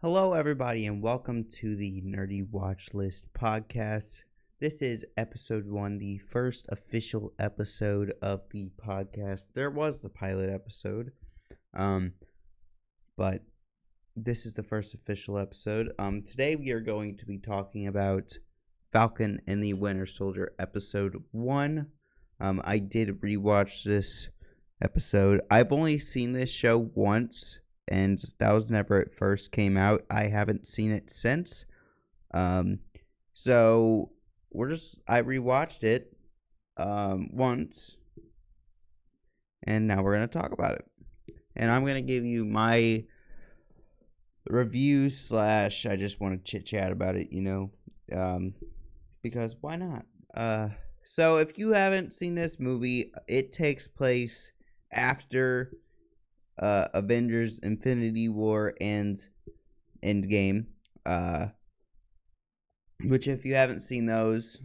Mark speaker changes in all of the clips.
Speaker 1: Hello, everybody, and welcome to the Nerdy Watchlist Podcast. This is episode 1, the first official episode of the podcast. There was the pilot episode, but this is the first official episode. Today we are going to be talking about Falcon and the Winter Soldier episode 1. I did rewatch this episode. I've only seen this show once, and that was whenever it first came out. I haven't seen it since. So I rewatched it once, and now we're gonna talk about it. And I'm gonna give you my review / I just want to chit chat about it, because why not? So if you haven't seen this movie, it takes place after Avengers Infinity War and Endgame, which if you haven't seen those,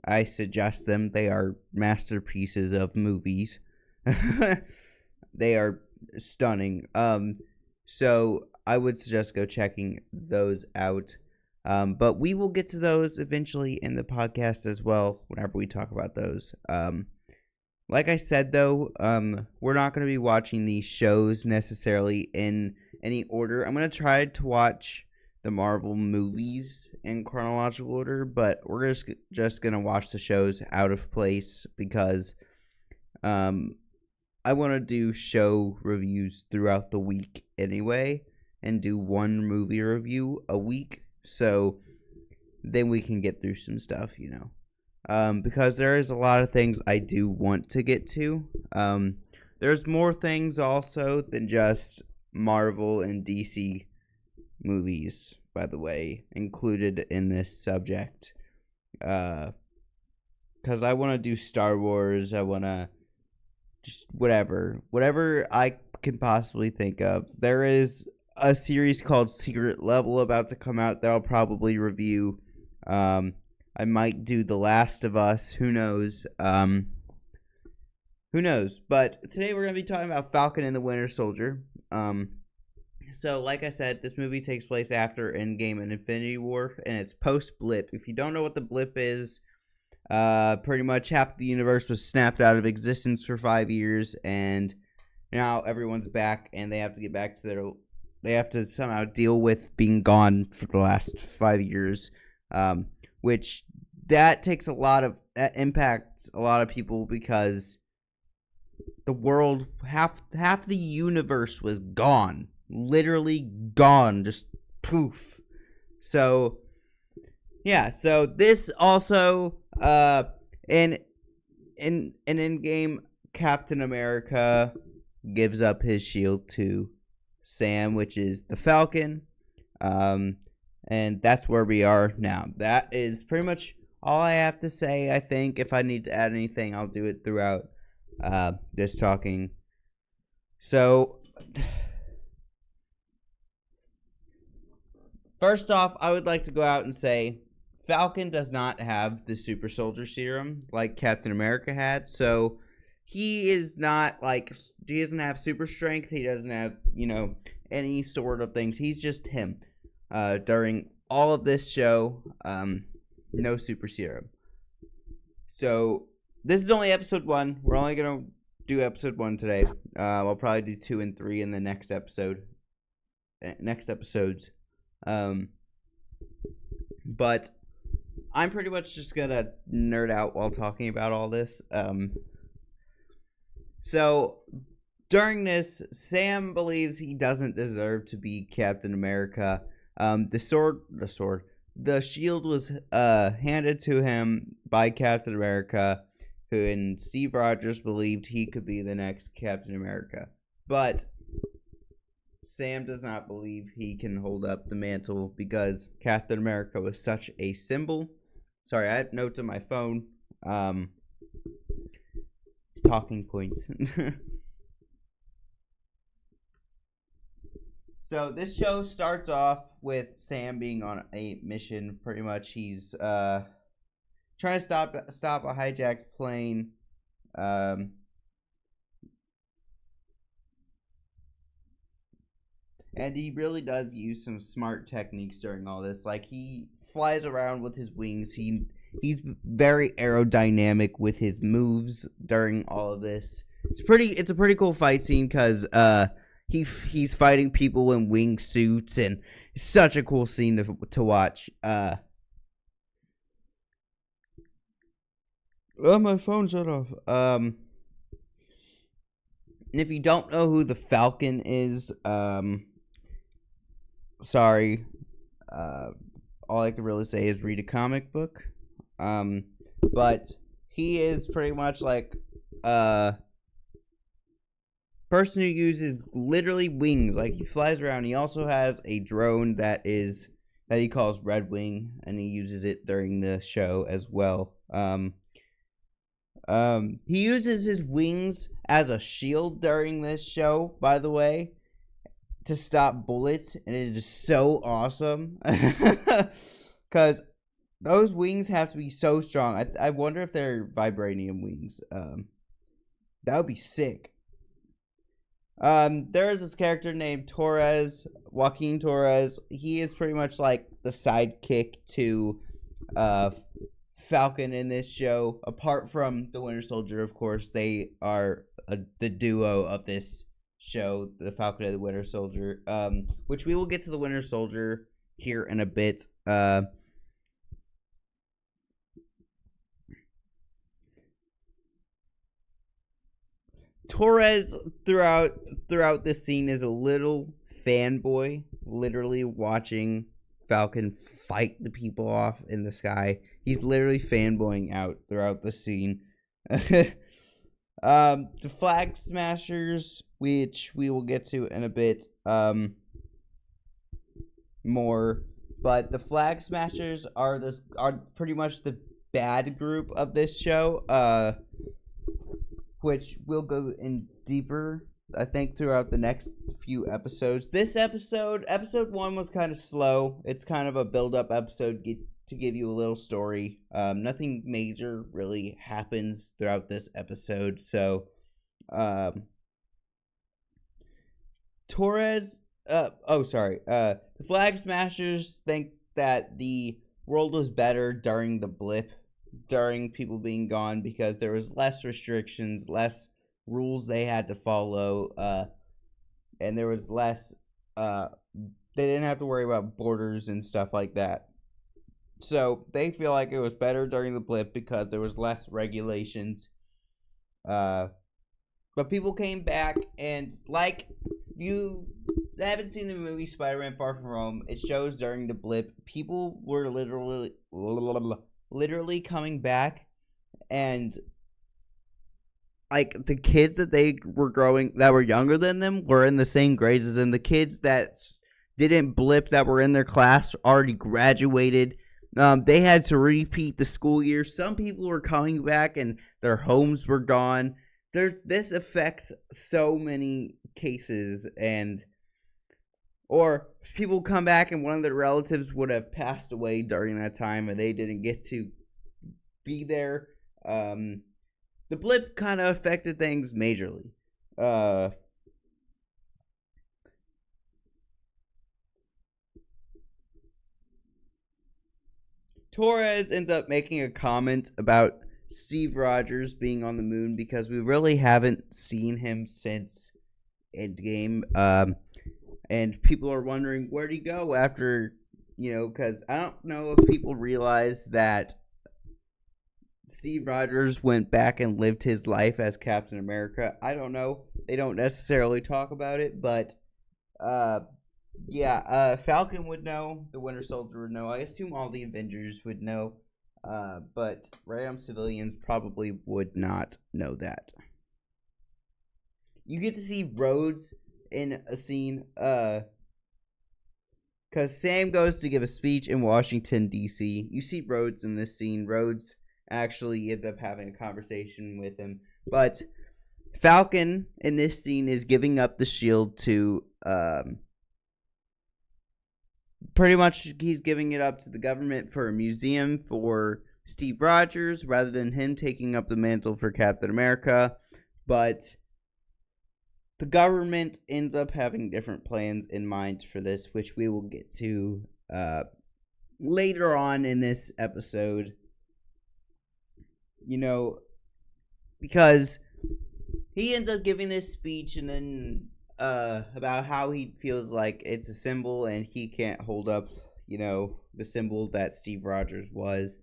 Speaker 1: I suggest them. They are masterpieces of movies. They are stunning. So I would suggest go checking those out. But we will get to those eventually in the podcast as well, whenever we talk about those. Like I said, though, we're not going to be watching these shows necessarily in any order. I'm going to try to watch the Marvel movies in chronological order, but we're just going to watch the shows out of place because I want to do show reviews throughout the week anyway and do one movie review a week, so then we can get through some stuff, because there is a lot of things I do want to get to. There's more things also than just Marvel and DC movies, by the way, included in this subject. Because I want to do Star Wars. I want to just whatever I can possibly think of. There is a series called Secret Level about to come out that I'll probably review. I might do The Last of Us. Who knows? Who knows? But today we're going to be talking about Falcon and the Winter Soldier. So, like I said, this movie takes place after Endgame and Infinity War, and it's post-blip. If you don't know what the blip is, pretty much half the universe was snapped out of existence for 5 years, and now everyone's back, and they have to get back to they have to somehow deal with being gone for the last 5 years. Which that impacts a lot of people because the world, half the universe was gone, literally gone, just poof. So yeah, so this also in Endgame, Captain America gives up his shield to Sam, which is the Falcon. And that's where we are now. That is pretty much all I have to say. I think if I need to add anything, I'll do it throughout this talking. So, first off, I would like to go out and say Falcon does not have the super soldier serum like Captain America had. So, he is not he doesn't have super strength. He doesn't have, any sort of things. He's just him. During all of this show, no super serum. So this is only episode 1. We're only gonna do episode 1 today. I'll probably do 2 and 3 in the next episodes. But I'm pretty much just gonna nerd out while talking about all this. So during this, Sam believes he doesn't deserve to be Captain America. The shield was handed to him by Captain America, and Steve Rogers believed he could be the next Captain America. But Sam does not believe he can hold up the mantle because Captain America was such a symbol. Sorry, I have notes on my phone. Talking points. So this show starts off with Sam being on a mission. Pretty much, he's trying to stop a hijacked plane. And he really does use some smart techniques during all this. Like, he flies around with his wings. He's very aerodynamic with his moves during all of this. It's a pretty cool fight scene because he's fighting people in wingsuits, and it's such a cool scene to watch. Oh, my phone shut off. And if you don't know who the Falcon is, sorry. All I can really say is read a comic book. But he is pretty much like person who uses literally wings. Like, he flies around. He also has a drone that he calls Red Wing, and he uses it during the show as well. He uses his wings as a shield during this show, by the way, to stop bullets, and it is so awesome. Because those wings have to be so strong. I wonder if they're vibranium wings. That would be sick. There is this character named Torres, Joaquin Torres. He is pretty much like the sidekick to Falcon in this show. Apart from the Winter Soldier, of course, they are the duo of this show, the Falcon and the Winter Soldier. Which we will get to the Winter Soldier here in a bit. Torres throughout this scene is a little fanboy, literally watching Falcon fight the people off in the sky. He's literally fanboying out throughout the scene. The Flag Smashers, which we will get to in a bit more, but the Flag Smashers are pretty much the bad group of this show. Which we'll go in deeper, I think, throughout the next few episodes. This episode 1 was kind of slow. It's kind of a build-up episode to give you a little story. Nothing major really happens throughout this episode. So, the Flag Smashers think that the world was better during the blip, during people being gone, because there was less restrictions, less rules they had to follow, and there was less, they didn't have to worry about borders and stuff like that. So they feel like it was better during the blip because there was less regulations. But people came back, and like, you haven't seen the movie Spider-Man Far From Home, it shows during the blip, people were literally coming back, and like, the kids that they were growing that were younger than them were in the same grades as them. The kids that didn't blip, that were in their class, already graduated. They had to repeat the school year. Some people were coming back and their homes were gone. This affects so many cases, or people come back and one of their relatives would have passed away during that time and they didn't get to be there. The blip kind of affected things majorly. Torres ends up making a comment about Steve Rogers being on the moon because we really haven't seen him since Endgame. And people are wondering, where'd he go after, because I don't know if people realize that Steve Rogers went back and lived his life as Captain America. I don't know. They don't necessarily talk about it, but Falcon would know. The Winter Soldier would know. I assume all the Avengers would know. But random civilians probably would not know that. You get to see Rhodes in a scene, because Sam goes to give a speech in Washington, D.C. You see Rhodes in this scene. Rhodes actually ends up having a conversation with him. But Falcon in this scene is giving up the shield to, pretty much he's giving it up to the government for a museum for Steve Rogers rather than him taking up the mantle for Captain America. But the government ends up having different plans in mind for this, which we will get to later on in this episode. Because he ends up giving this speech and then about how he feels like it's a symbol and he can't hold up, the symbol that Steve Rogers was.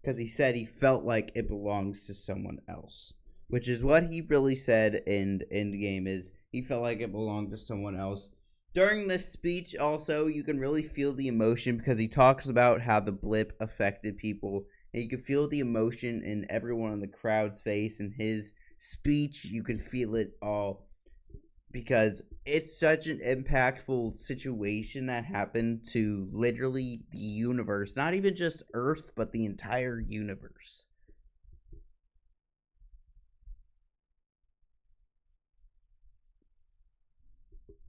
Speaker 1: Because he said he felt like it belongs to someone else, which is what he really said in Endgame, is he felt like it belonged to someone else. During this speech, also, you can really feel the emotion because he talks about how the blip affected people, and you can feel the emotion in everyone in the crowd's face. In his speech, you can feel it all because it's such an impactful situation that happened to literally the universe. Not even just Earth, but the entire universe.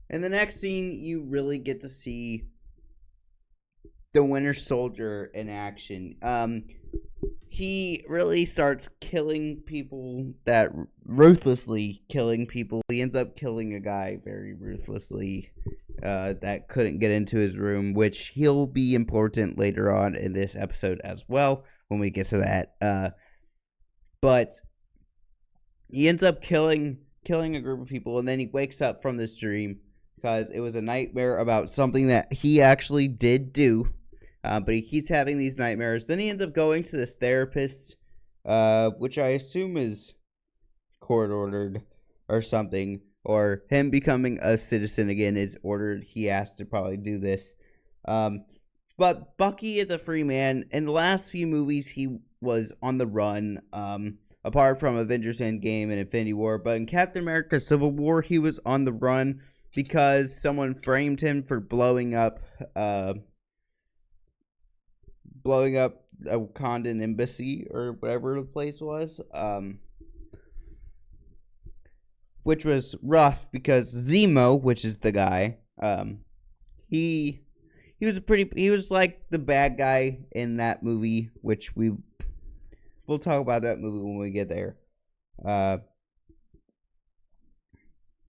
Speaker 1: In the next scene, you really get to see the Winter Soldier in action. He really starts killing people, ruthlessly killing people. He ends up killing a guy very ruthlessly that couldn't get into his room, which he'll be important later on in this episode as well when we get to that. But he ends up killing a group of people, and then he wakes up from this dream because it was a nightmare about something that he actually did do. But he keeps having these nightmares. Then he ends up going to this therapist, which I assume is court-ordered or something. Or him becoming a citizen again is ordered. He has to probably do this. But Bucky is a free man. In the last few movies, he was on the run, apart from Avengers Endgame and Infinity War. But in Captain America Civil War, he was on the run because someone framed him for blowing up a Wakandan embassy or whatever the place was, which was rough because Zemo, which is the guy, he was like the bad guy in that movie, which we'll talk about that movie when we get there.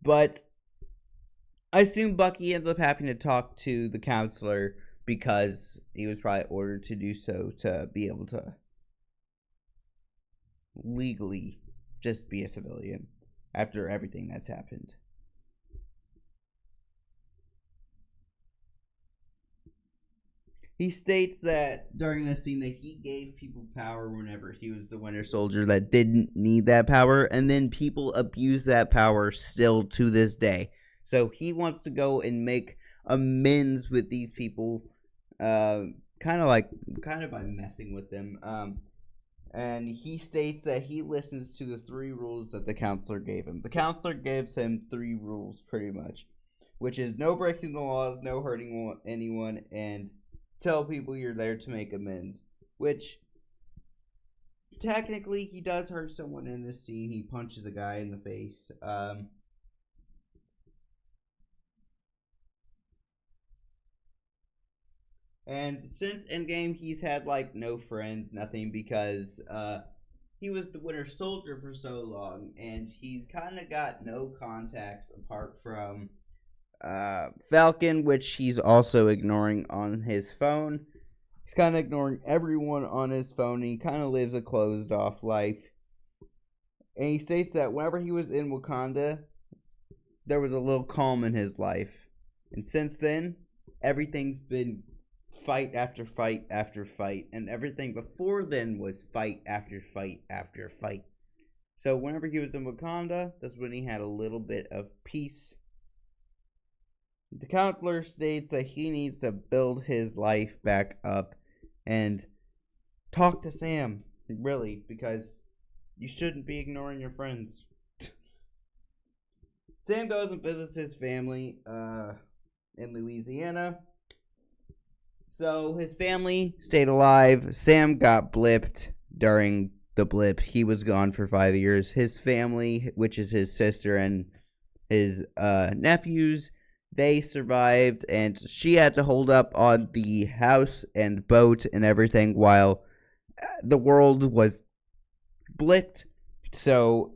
Speaker 1: But I assume Bucky ends up having to talk to the counselor because he was probably ordered to do so to be able to legally just be a civilian after everything that's happened. He states that during this scene that he gave people power whenever he was the Winter Soldier that didn't need that power, and then people abuse that power still to this day. So he wants to go and make amends with these people, kind of by messing with them. And he states that he listens to the 3 rules that the counselor gave him. The counselor gives him 3 rules, pretty much, which is no breaking the laws, no hurting anyone, and tell people you're there to make amends. Which, technically, he does hurt someone in this scene. He punches a guy in the face. And since Endgame, he's had, no friends, nothing, because he was the Winter Soldier for so long, and he's kind of got no contacts apart from Falcon, which he's also ignoring on his phone. He's kind of ignoring everyone on his phone, and he kind of lives a closed-off life. And he states that whenever he was in Wakanda, there was a little calm in his life. And since then, everything's been fight after fight after fight, and everything before then was fight after fight after fight. So whenever he was in Wakanda, that's when he had a little bit of peace. The counselor states that he needs to build his life back up and talk to Sam, really, because you shouldn't be ignoring your friends. Sam goes and visits his family in Louisiana. So his family stayed alive. Sam got blipped during the blip. He was gone for 5 years. His family, which is his sister and his nephews, they survived, and she had to hold up on the house and boat and everything while the world was blipped. So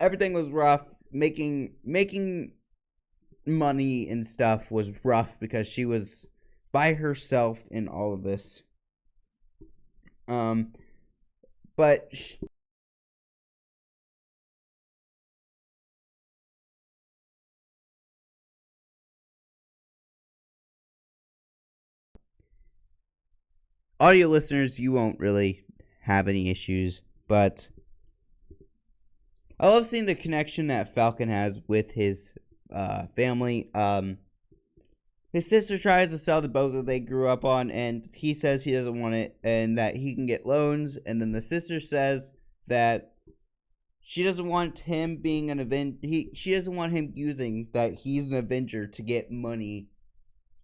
Speaker 1: everything was rough. Making money and stuff was rough because she was by herself in all of this. But audio listeners, you won't really have any issues, but I love seeing the connection that Falcon has with his family. His sister tries to sell the boat that they grew up on, and he says he doesn't want it and that he can get loans. And then the sister says that she doesn't want him being an she doesn't want him using that he's an Avenger to get money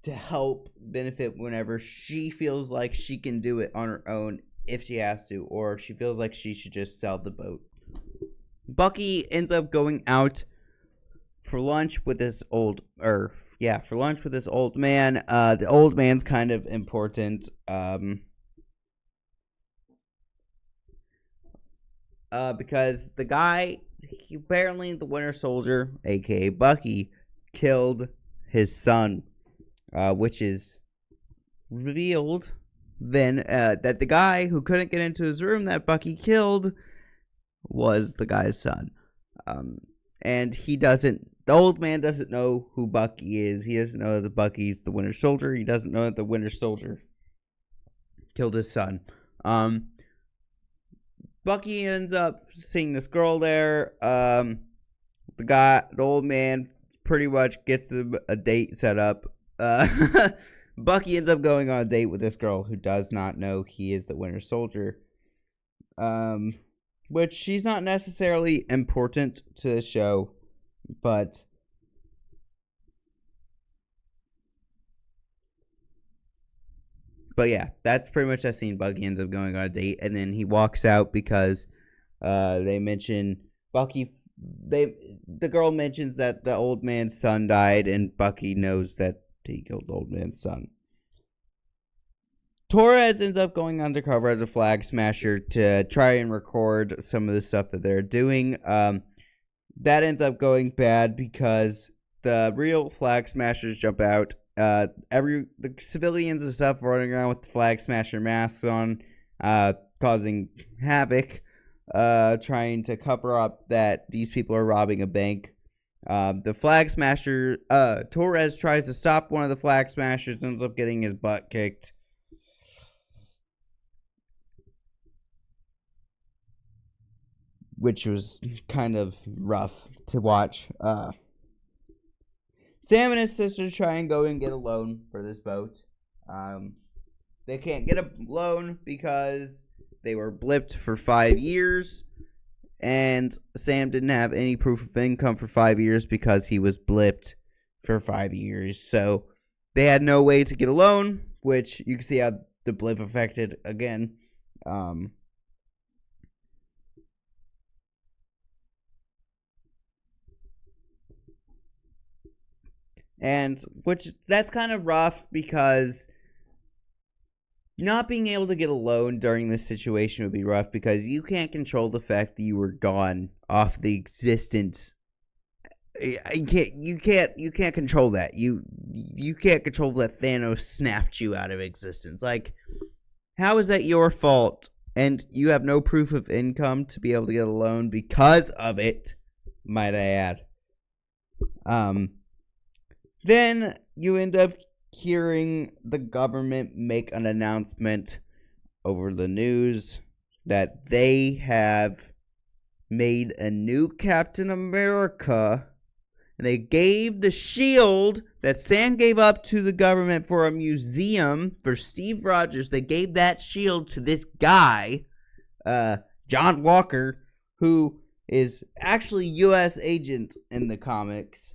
Speaker 1: to help benefit whenever she feels like she can do it on her own if she has to, or she feels like she should just sell the boat. Bucky ends up going out for lunch with this old man. The old man's kind of important. Because the guy, apparently the Winter Soldier, aka Bucky, killed his son, which is revealed then that the guy who couldn't get into his room that Bucky killed was the guy's son. And the old man doesn't know who Bucky is. He doesn't know that Bucky's the Winter Soldier. He doesn't know that the Winter Soldier killed his son. Bucky ends up seeing this girl there. The old man pretty much gets him a date set up. Bucky ends up going on a date with this girl who does not know he is the Winter Soldier. Which she's not necessarily important to the show, but yeah, that's pretty much that scene. Bucky ends up going on a date, and then he walks out because they mention the girl mentions that the old man's son died, and Bucky knows that he killed the old man's son. Torres ends up going undercover as a flag smasher to try and record some of the stuff that they're doing. That ends up going bad because the real flag smashers jump out. The civilians and stuff running around with the flag smasher masks on, causing havoc, trying to cover up that these people are robbing a bank. The flag smasher, Torres tries to stop one of the flag smashers, ends up getting his butt kicked. Which was kind of rough to watch. Sam and his sister try and go and get a loan for this boat. They can't get a loan because they were blipped for 5 years. And Sam didn't have any proof of income for 5 years because he was blipped for 5 years. So they had no way to get a loan, which you can see how the blip affected again. And that's kind of rough because not being able to get a loan during this situation would be rough because you can't control the fact that you were gone off the existence. You can't control that. You can't control that Thanos snapped you out of existence. Like, how is that your fault? And you have no proof of income to be able to get a loan because of it, might I add. Then you end up hearing the government make an announcement over the news that they have made a new Captain America, and they gave the shield that Sam gave up to the government for a museum for Steve Rogers. They gave that shield to this guy, John Walker, who is actually U.S. agent in the comics.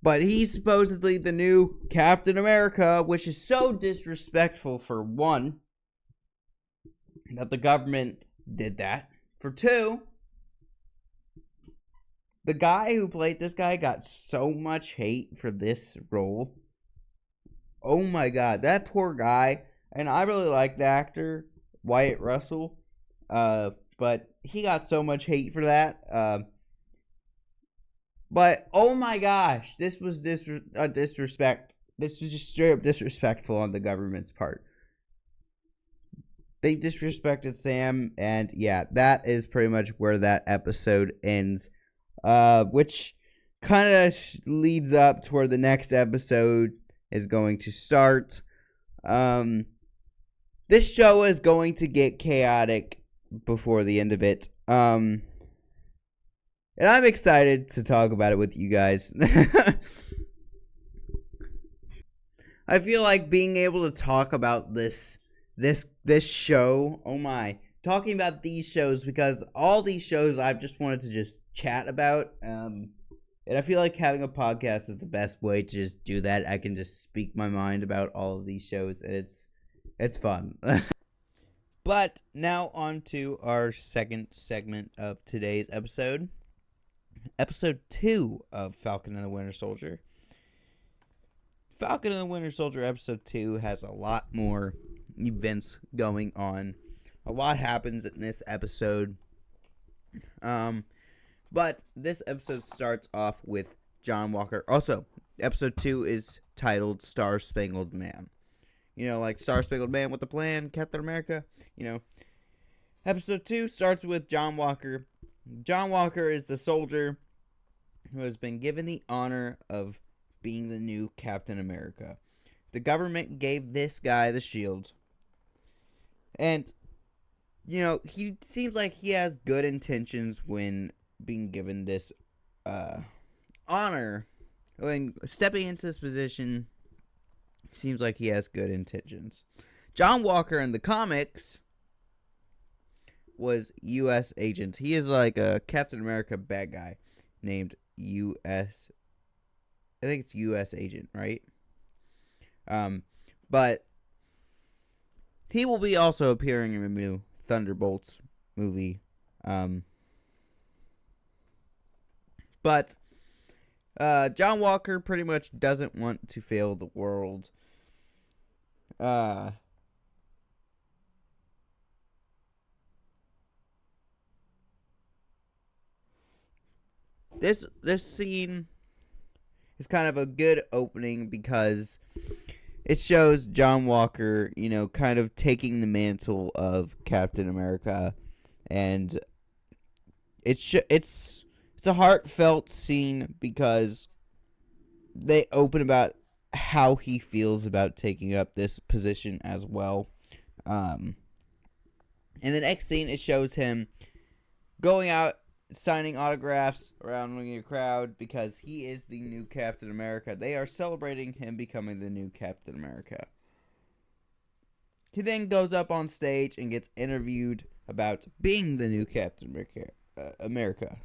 Speaker 1: But he's supposedly the new Captain America, which is so disrespectful, for one, that the government did that. For two, the guy who played this guy got so much hate for this role. Oh my god, that poor guy. And I really like the actor, Wyatt Russell. But but he got so much hate for that. But oh my gosh, this was disrespect. This was just straight up disrespectful on the government's part. They disrespected Sam, and yeah, that is pretty much where that episode ends. Which kind of leads up to where the next episode is going to start. This show is going to get chaotic before the end of it. And I'm excited to talk about it with you guys. I feel like being able to talk about this show, oh my, talking about these shows, because all these shows I've just wanted to just chat about, and I feel like having a podcast is the best way to just do that. I can just speak my mind about all of these shows, and it's fun. But now on to our second segment of today's episode. Episode 2 of Falcon and the Winter Soldier. Falcon and the Winter Soldier episode 2 has a lot more events going on. A lot happens in this episode. But this episode starts off with John Walker. Also, episode 2 is titled Star Spangled Man. You know, like Star Spangled Man with a Plan, Captain America. You know, episode 2 starts with John Walker. John Walker is the soldier who has been given the honor of being the new Captain America. The government gave this guy the shield. And, you know, he seems like he has good intentions when being given this honor. When stepping into this position, seems like he has good intentions. John Walker in the comics was U.S. agent. He is like a Captain America bad guy named U.S. I think it's U.S. agent, right? But he will be also appearing in the new Thunderbolts movie. But John Walker pretty much doesn't want to fail the world. This scene is kind of a good opening because it shows John Walker, you know, kind of taking the mantle of Captain America, and it's a heartfelt scene because they open about how he feels about taking up this position as well. In the next scene, it shows him going out, signing autographs around a crowd because he is the new Captain America. They are celebrating him becoming the new Captain America. He then goes up on stage and gets interviewed about being the new Captain America.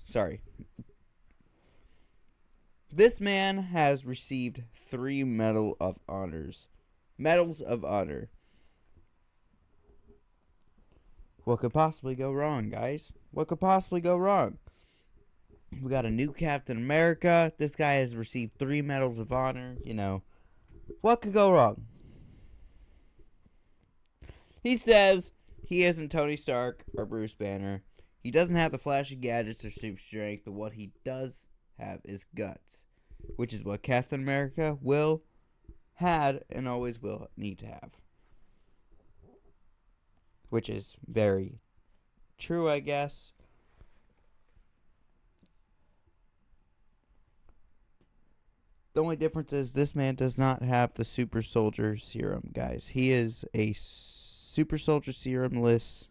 Speaker 1: This man has received 3 Medals of Honor. What could possibly go wrong, guys? What could possibly go wrong? We got a new Captain America. This guy has received 3 Medals of Honor. You know, what could go wrong? He says he isn't Tony Stark or Bruce Banner. He doesn't have the flashy gadgets or super strength, but what he does have is guts, which is what Captain America had and always will need to have. Which is very true, I guess. The only difference is this man does not have the super soldier serum, guys. He is a super soldier serum-less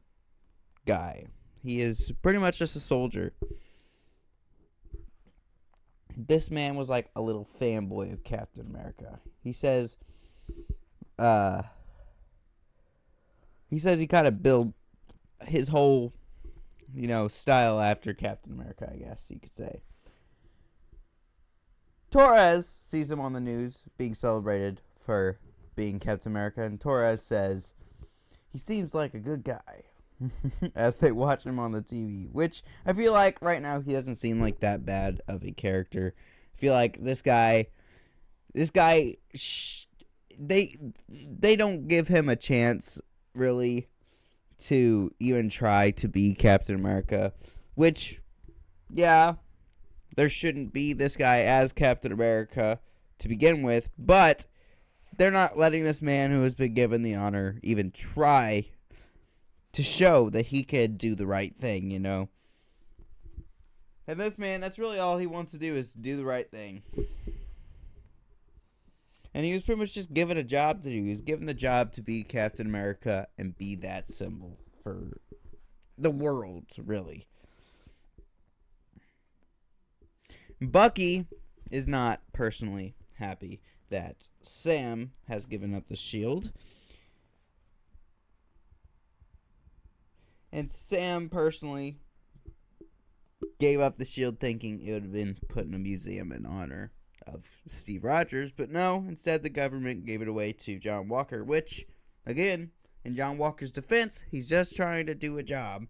Speaker 1: guy. He is pretty much just a soldier. This man was like a little fanboy of Captain America. He says he kind of built his whole, you know, style after Captain America, I guess you could say. Torres sees him on the news being celebrated for being Captain America, and Torres says he seems like a good guy as they watch him on the TV, which I feel like right now he doesn't seem like that bad of a character. I feel like this guy, they don't give him a chance, really, to even try to be Captain America, which, yeah, there shouldn't be this guy as Captain America to begin with, but they're not letting this man who has been given the honor even try to show that he could do the right thing, you know? And this man, that's really all he wants to do is do the right thing. And he was pretty much just given a job to do. He was given the job to be Captain America and be that symbol for the world, really. Bucky is not personally happy that Sam has given up the shield. And Sam personally gave up the shield thinking it would have been put in a museum in honor of Steve Rogers, but no, instead the government gave it away to John Walker, which, again, in John Walker's defense, he's just trying to do a job.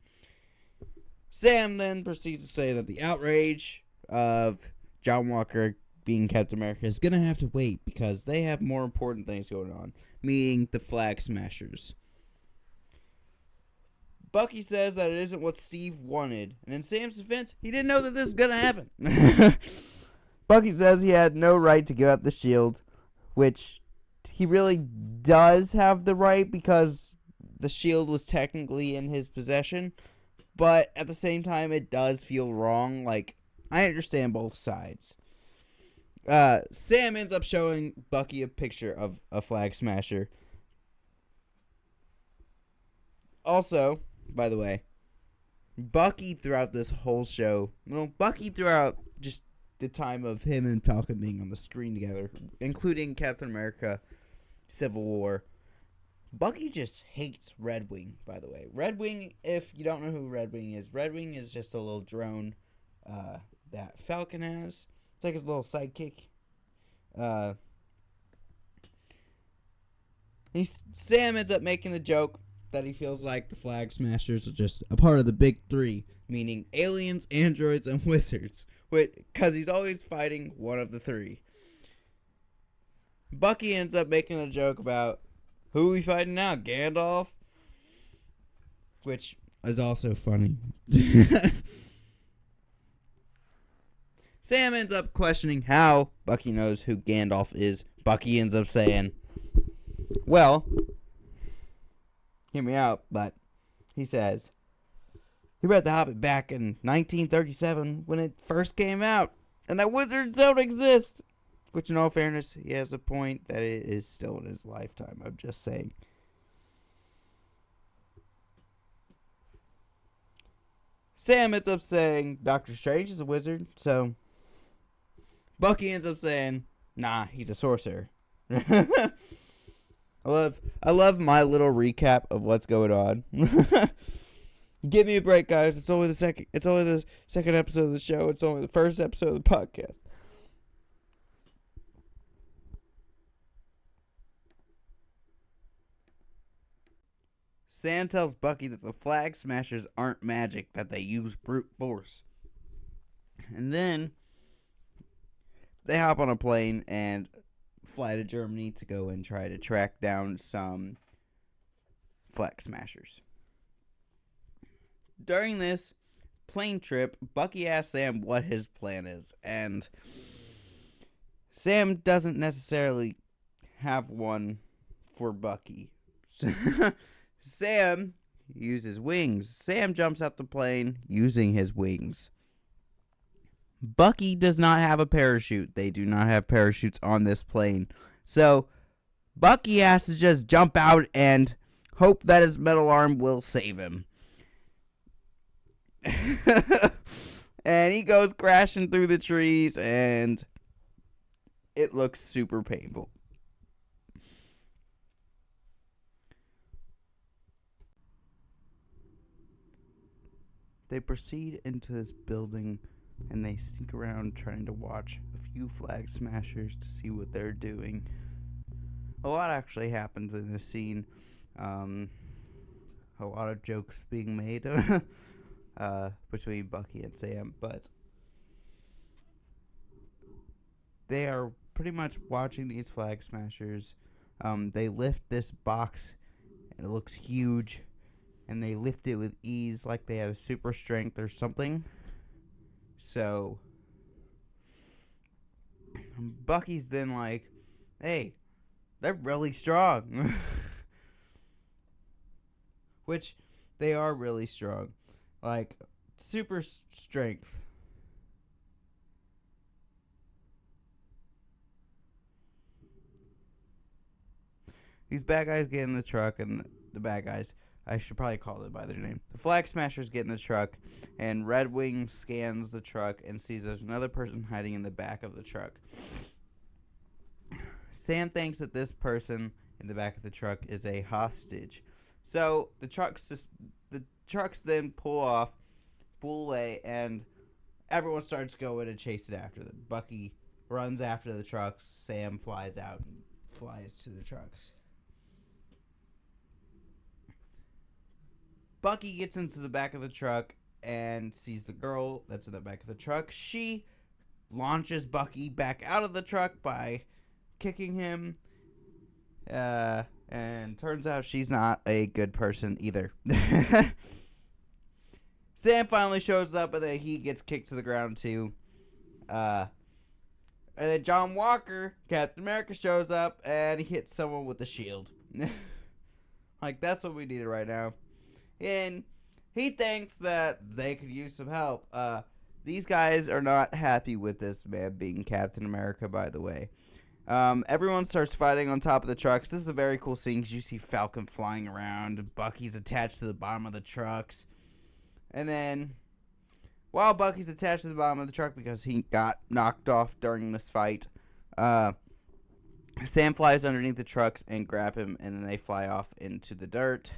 Speaker 1: Sam then proceeds to say that the outrage of John Walker being Captain America is going to have to wait because they have more important things going on, meaning the Flag Smashers. Bucky says that it isn't what Steve wanted, and in Sam's defense, he didn't know that this was going to happen. Bucky says he had no right to give up the shield, which he really does have the right because the shield was technically in his possession, but at the same time, it does feel wrong. Like, I understand both sides. Sam ends up showing Bucky a picture of a Flag Smasher. Also, by the way, Bucky throughout this whole show, Bucky throughout just the time of him and Falcon being on the screen together, including Captain America Civil War, Bucky just hates Red Wing, by the way. Red Wing, if you don't know who Red Wing is just a little drone that Falcon has. It's like his little sidekick. Sam ends up making the joke that he feels like the Flag Smashers are just a part of the big three, meaning aliens, androids, and wizards, because he's always fighting one of the three. Bucky ends up making a joke about who are we fighting now, Gandalf? Which is also funny. Sam ends up questioning how Bucky knows who Gandalf is. Bucky ends up saying, well, hear me out, but he says, he read The Hobbit back in 1937 when it first came out, and that wizards don't exist. Which, in all fairness, he has a point that it is still in his lifetime. I'm just saying. Sam ends up saying Doctor Strange is a wizard, so Bucky ends up saying, nah, he's a sorcerer. I love my little recap of what's going on. Give me a break, guys. It's only the second episode of the show. It's only the first episode of the podcast. Sam tells Bucky that the Flag Smashers aren't magic, that they use brute force. And then they hop on a plane and fly to Germany to go and try to track down some Flag Smashers. During this plane trip, Bucky asks Sam what his plan is, and Sam doesn't necessarily have one for Bucky. Sam uses wings. Sam jumps out the plane using his wings. Bucky does not have a parachute. They do not have parachutes on this plane. So, Bucky has to just jump out and hope that his metal arm will save him. And he goes crashing through the trees, and it looks super painful. They proceed into this building, and they sneak around trying to watch a few Flag Smashers to see what they're doing. A lot actually happens in this scene. A lot of jokes being made between Bucky and Sam, but they are pretty much watching these Flag Smashers. They lift this box, and it looks huge, and they lift it with ease like they have super strength or something. So Bucky's then like, hey, they're really strong. Which they are really strong. Like, super strength. These bad guys get in the truck, and the bad guys, I should probably call it by their name. The Flag Smashers get in the truck, and Red Wing scans the truck and sees there's another person hiding in the back of the truck. Sam thinks that this person in the back of the truck is a hostage. So the trucks then pull off, pull away, and everyone starts going and chasing after them. Bucky runs after the trucks. Sam flies out and flies to the trucks. Bucky gets into the back of the truck and sees the girl that's in the back of the truck. She launches Bucky back out of the truck by kicking him. And turns out she's not a good person either. Sam finally shows up, and then he gets kicked to the ground too. And then John Walker, Captain America, shows up, and he hits someone with a shield. Like, that's what we needed right now. And he thinks that they could use some help. These guys are not happy with this man being Captain America, by the way. Everyone starts fighting on top of the trucks. This is a very cool scene because you see Falcon flying around. Bucky's attached to the bottom of the trucks. And then, while Bucky's attached to the bottom of the truck because he got knocked off during this fight, Sam flies underneath the trucks and grab him, and then they fly off into the dirt.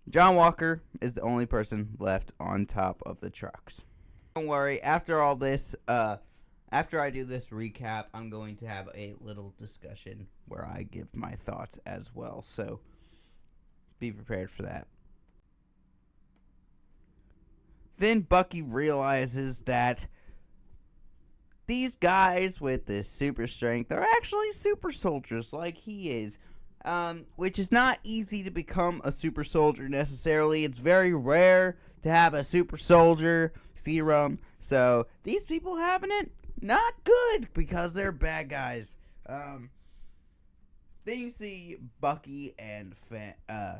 Speaker 1: John Walker is the only person left on top of the trucks. Don't worry, after all this, after I do this recap, I'm going to have a little discussion where I give my thoughts as well, so be prepared for that. Then Bucky realizes that these guys with this super strength are actually super soldiers like he is. Which is not easy to become a super soldier necessarily. It's very rare to have a super soldier serum. So these people having it, not good because they're bad guys. Then you see Bucky and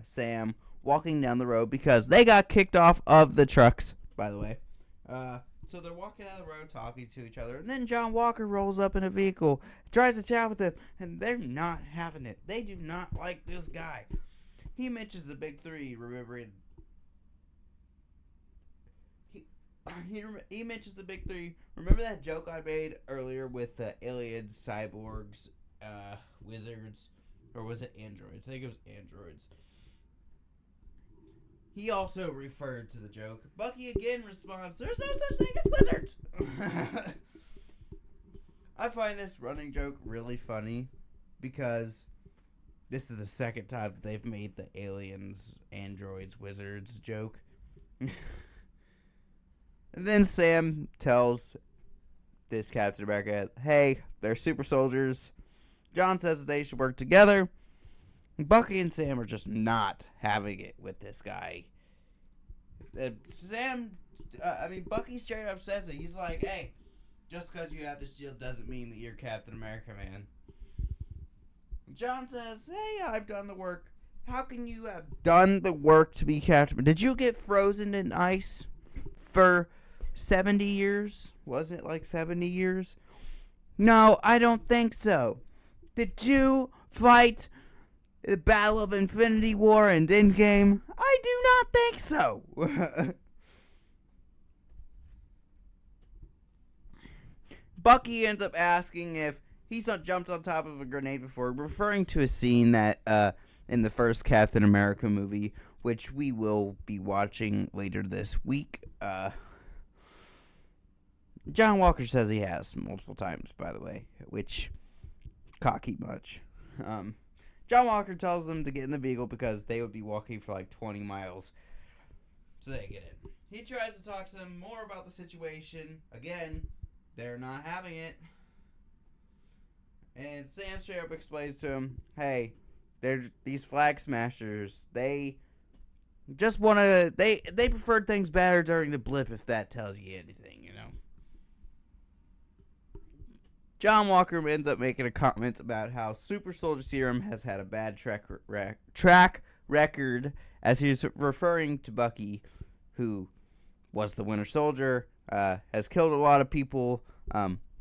Speaker 1: Sam walking down the road because they got kicked off of the trucks, by the way. So they're walking down the road talking to each other, and then John Walker rolls up in a vehicle, tries to chat with them, and they're not having it. They do not like this guy. He mentions the big three, remembering... He mentions the big three. Remember that joke I made earlier with aliens, cyborgs, wizards, or was it androids? I think it was androids. He also referred to the joke. Bucky again responds, "There's no such thing as wizards!" I find this running joke really funny because this is the second time that they've made the aliens, androids, wizards joke. And then Sam tells this Captain America, hey, they're super soldiers. John says they should work together. Bucky and Sam are just not having it with this guy. Bucky straight up says it. He's like, hey, just because you have the shield doesn't mean that you're Captain America, man. John says, hey, I've done the work. How can you have done the work to be Captain America? Did you get frozen in ice for 70 years? Was it like 70 years? No, I don't think so. Did you fight the Battle of Infinity War and Endgame? I do not think so. Bucky ends up asking if he's not jumped on top of a grenade before, referring to a scene that in the first Captain America movie, which we will be watching later this week. John Walker says he has multiple times, by the way, which cocky much. John Walker tells them to get in the vehicle because they would be walking for like 20 miles. So they get in. He tries to talk to them more about the situation. Again, they're not having it. And Sam straight up explains to him, hey, they're these flag smashers. They just want to, they preferred things better during the blip, if that tells you anything, you know. John Walker ends up making a comment about how Super Soldier Serum has had a bad track record, as he's referring to Bucky, who was the Winter Soldier, has killed a lot of people,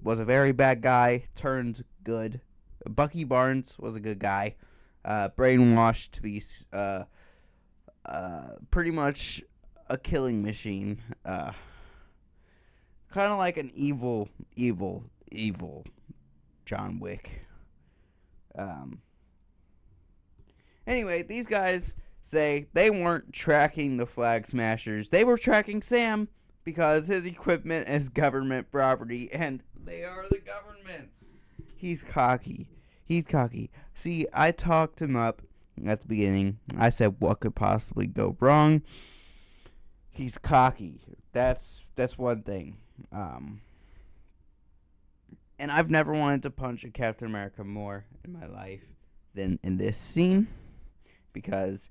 Speaker 1: was a very bad guy, turned good. Bucky Barnes was a good guy, brainwashed to be pretty much a killing machine, kind of like an evil John Wick. Anyway, these guys say they weren't tracking the Flag Smashers. They were tracking Sam because his equipment is government property, and they are the government. He's cocky. See, I talked him up at the beginning. I said, what could possibly go wrong? He's cocky. That's one thing. And I've never wanted to punch a Captain America more in my life than in this scene, because,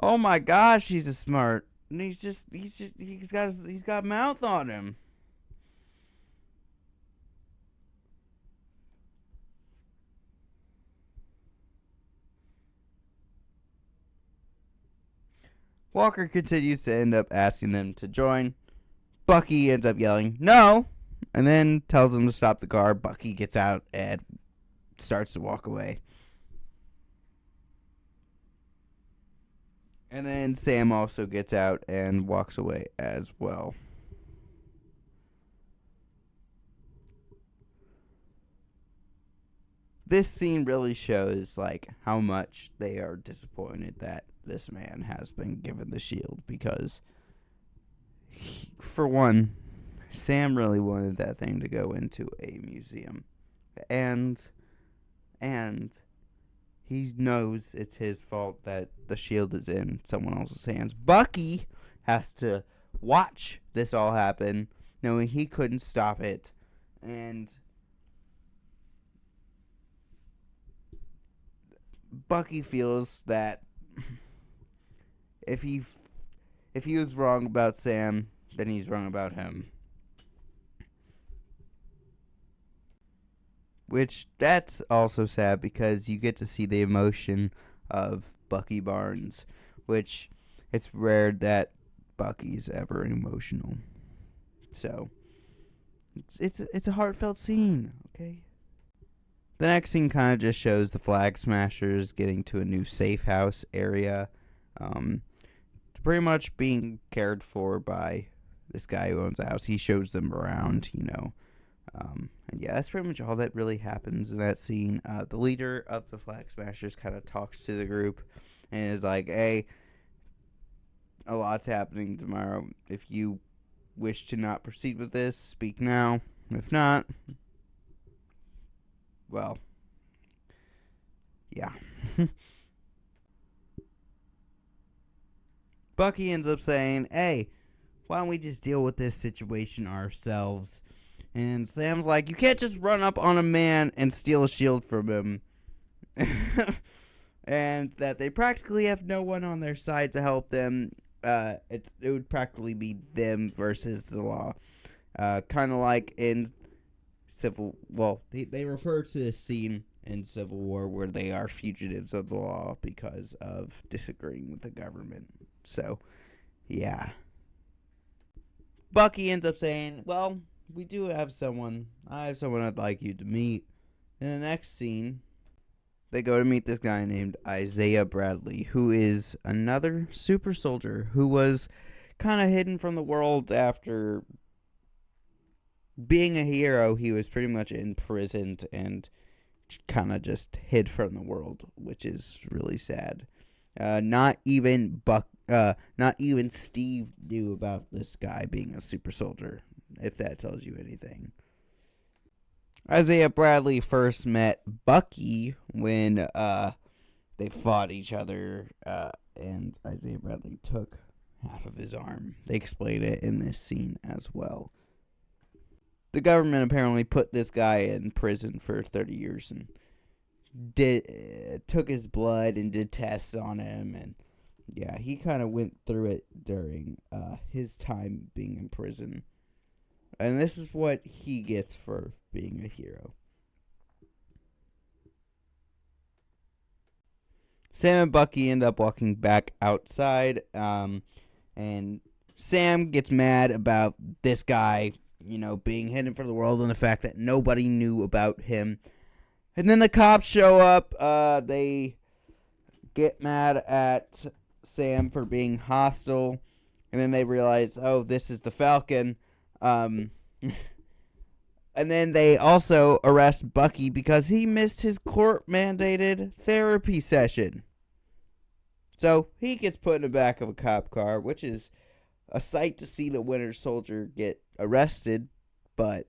Speaker 1: oh my gosh, he's a smart. And he's got mouth on him. Walker continues to end up asking them to join. Bucky ends up yelling, no, and then tells them to stop the car. Bucky gets out and starts to walk away. And then Sam also gets out and walks away as well. This scene really shows like how much they are disappointed that this man has been given the shield, because for one, Sam really wanted that thing to go into a museum, and he knows it's his fault that the shield is in someone else's hands. Bucky has to watch this all happen, knowing he couldn't stop it, and Bucky feels that if he was wrong about Sam, then he's wrong about him. Which, that's also sad, because you get to see the emotion of Bucky Barnes, which it's rare that Bucky's ever emotional. So, it's a heartfelt scene, okay? The next scene kind of just shows the Flag Smashers getting to a new safe house area. Pretty much being cared for by this guy who owns a house. He shows them around, you know. And yeah, that's pretty much all that really happens in that scene. The leader of the Flag Smashers kind of talks to the group and is like, hey, a lot's happening tomorrow. If you wish to not proceed with this, speak now. If not, well, yeah. Bucky ends up saying, hey, why don't we just deal with this situation ourselves? And Sam's like, you can't just run up on a man and steal a shield from him. And that they practically have no one on their side to help them. It would practically be them versus the law. Kind of like in they refer to this scene in Civil War where they are fugitives of the law because of disagreeing with the government. So, yeah. Bucky ends up saying, well, we do have someone. I have someone I'd like you to meet. In the next scene, they go to meet this guy named Isaiah Bradley, who is another super soldier who was kind of hidden from the world after being a hero. He was pretty much imprisoned and kind of just hid from the world, which is really sad. Not even Steve knew about this guy being a super soldier, if that tells you anything. Isaiah Bradley first met Bucky when they fought each other, and Isaiah Bradley took half of his arm. They explain it in this scene as well. the government apparently put this guy in prison for 30 years and took his blood and did tests on him, and yeah, he kind of went through it during his time being in prison. And this is what he gets for being a hero. Sam and Bucky end up walking back outside, and Sam gets mad about this guy, being hidden from the world, and the fact that nobody knew about him. And then the cops show up. They get mad at Sam for being hostile, and then they realize, oh, this is the Falcon. And then they also arrest Bucky because he missed his court-mandated therapy session. So he gets put in the back of a cop car, which is a sight to see the Winter Soldier get arrested. But,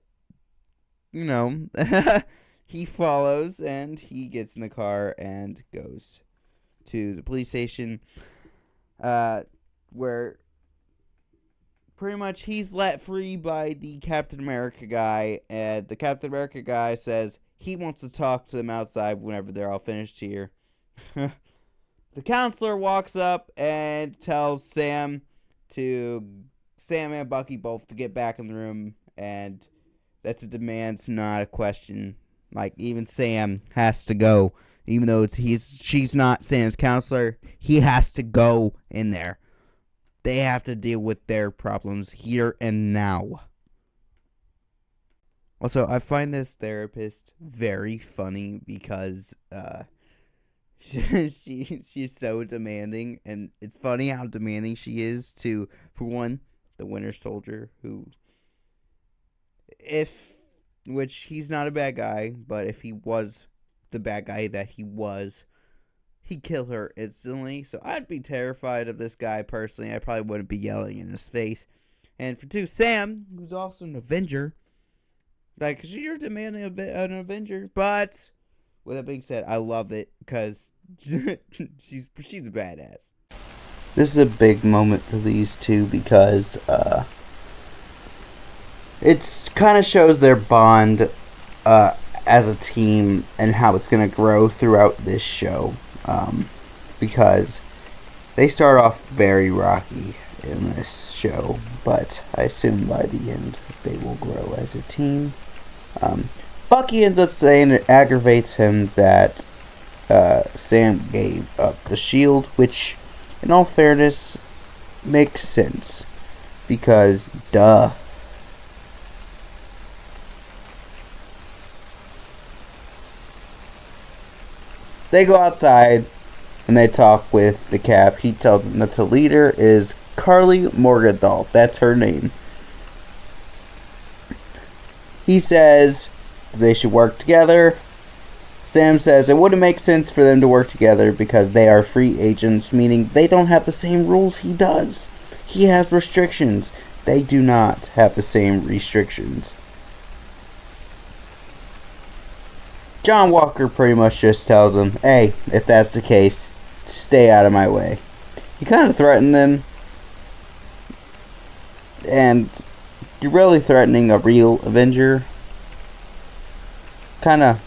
Speaker 1: he follows and he gets in the car and goes to the police station, where pretty much he's let free by the Captain America guy, and the Captain America guy says he wants to talk to them outside whenever they're all finished here. The counselor walks up and tells Sam and Bucky both to get back in the room, and that's a demand, not a question. Like, even Sam has to go, even though she's not Sam's counselor. He has to go in there. They have to deal with their problems here and now. Also, I find this therapist very funny because she's so demanding, and it's funny how demanding she is to, for one, the Winter Soldier, which he's not a bad guy, but if he was the bad guy that he was, he'd kill her instantly. So I'd be terrified of this guy personally. I probably wouldn't be yelling in his face. And for two, Sam, who's also an Avenger, like, you're demanding an Avenger, but with that being said, I love it because she's a badass. This is a big moment for these two because it kind of shows their bond as a team and how it's going to grow throughout this show. Because they start off very rocky in this show, but I assume by the end they will grow as a team. Bucky ends up saying it aggravates him that Sam gave up the shield, which, in all fairness, makes sense. Because, duh. They go outside and they talk with the Cap. He tells them that the leader is Carly Morgenthau. That's her name. He says they should work together. Sam says it wouldn't make sense for them to work together because they are free agents, meaning they don't have the same rules he does. He has restrictions. They do not have the same restrictions. John Walker pretty much just tells them, hey, if that's the case, stay out of my way. He kind of threatened them, and you're really threatening a real Avenger. I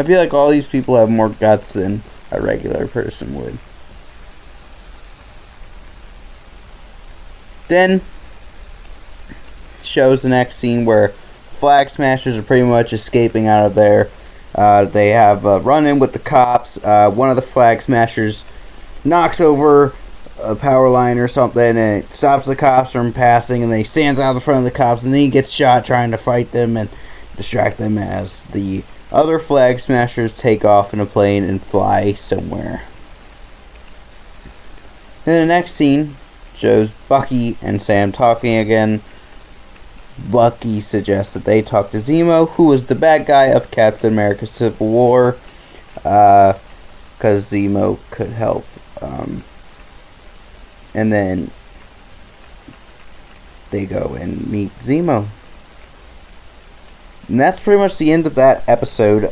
Speaker 1: feel like all these people have more guts than a regular person would. Then shows the next scene where Flag Smashers are pretty much escaping out of there. They have a run-in with the cops. One of the Flag Smashers knocks over a power line or something, and it stops the cops from passing, and then he stands out in front of the cops, and then he gets shot trying to fight them and distract them as the other Flag Smashers take off in a plane and fly somewhere. Then the next scene shows Bucky and Sam talking again. Bucky suggests that they talk to Zemo, who was the bad guy of Captain America Civil War, because Zemo could help. And then they go and meet Zemo. And that's pretty much the end of that episode.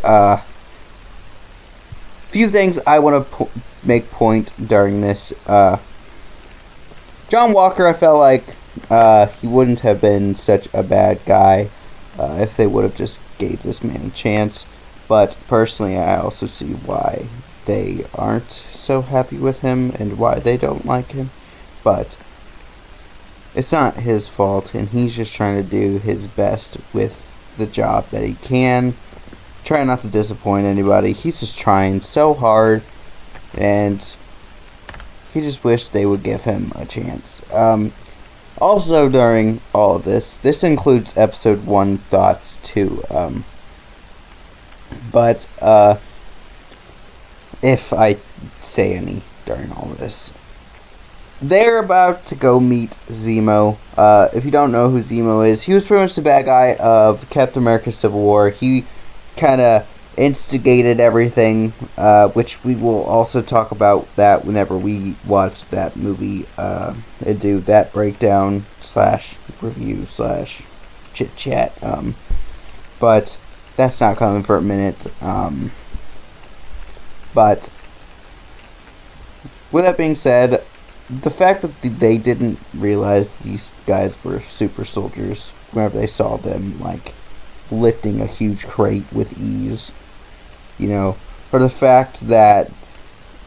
Speaker 1: Few things I want to make point during this. John Walker, I felt like he wouldn't have been such a bad guy if they would have just gave this man a chance. But personally, I also see why they aren't so happy with him and why they don't like him. But it's not his fault, and he's just trying to do his best with the job that he can. Try not to disappoint anybody. He's just trying so hard, and he just wished they would give him a chance. Also, during all of this includes episode 1 thoughts too. But if I say any during all of this, they're about to go meet Zemo. If you don't know who Zemo is, he was pretty much the bad guy of Captain America Civil War. He kind of instigated everything, which we will also talk about that whenever we watch that movie and do that breakdown / review / chit chat. But that's not coming for a minute. But with that being said, the fact that they didn't realize these guys were super soldiers whenever they saw them, like, lifting a huge crate with ease, you know, or the fact that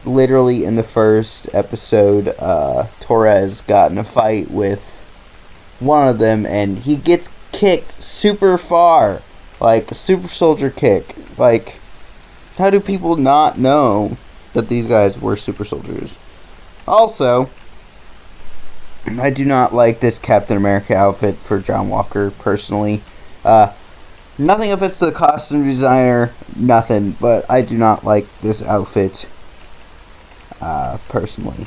Speaker 1: literally in the first episode, Torres got in a fight with one of them, and he gets kicked super far, like a super soldier kick. Like, how do people not know that these guys were super soldiers? Also, I do not like this Captain America outfit for John Walker, personally. Nothing offense to the costume designer, nothing, but I do not like this outfit, personally.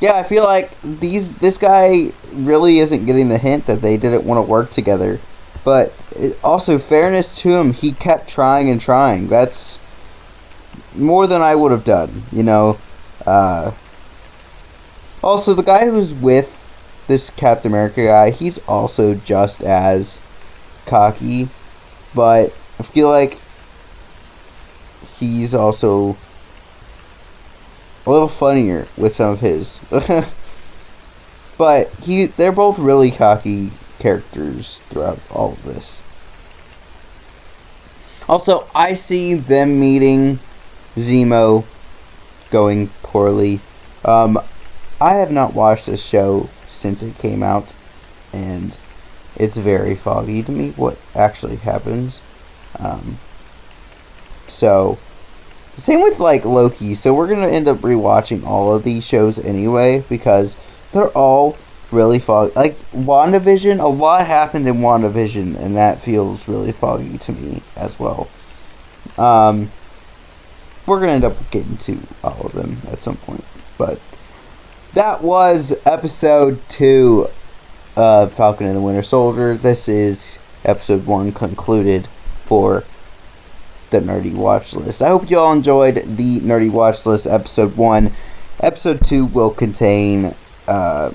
Speaker 1: Yeah, I feel like this guy really isn't getting the hint that they didn't want to work together. But also, fairness to him, he kept trying and trying. That's more than I would have done, you know. Also, the guy who's with this Captain America guy, he's also just as cocky. But I feel like he's also a little funnier with some of his. But they're both really cocky characters throughout all of this. Also, I see them meeting Zemo going poorly. I have not watched this show since it came out, and it's very foggy to me what actually happens. So, same with, like, Loki. So we're going to end up rewatching all of these shows anyway, because they're all really foggy. Like, WandaVision, a lot happened in WandaVision, and that feels really foggy to me as well. We're going to end up getting to all of them at some point. But that was episode 2 of Falcon and the Winter Soldier. This is episode 1 concluded for the Nerdy Watchlist. I hope you all enjoyed the Nerdy Watchlist episode 1. Episode 2 will contain, sorry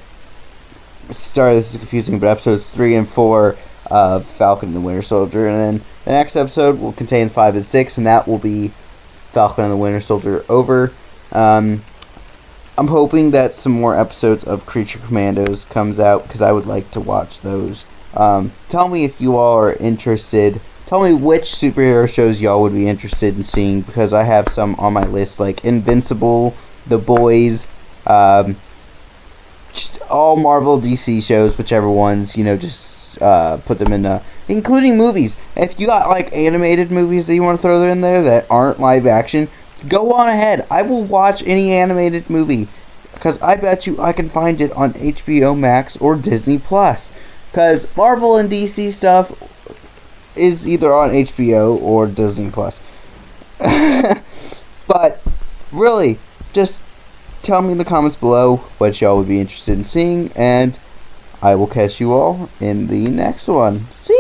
Speaker 1: this is confusing, but episodes 3 and 4 of Falcon and the Winter Soldier. And then the next episode will contain 5 and 6, and that will be Falcon and the Winter Soldier over. I'm hoping that some more episodes of Creature Commandos comes out, because I would like to watch those. Tell me if you all are interested. Tell me which superhero shows y'all would be interested in seeing, because I have some on my list, like Invincible, The Boys, just all Marvel, DC shows, whichever ones, you know, just put them in, including movies. If you got, like, animated movies that you want to throw in there that aren't live action, go on ahead. I will watch any animated movie, because I bet you I can find it on HBO Max or Disney Plus. Because Marvel and DC stuff is either on HBO or Disney Plus. But really, just tell me in the comments below what y'all would be interested in seeing, and I will catch you all in the next one. See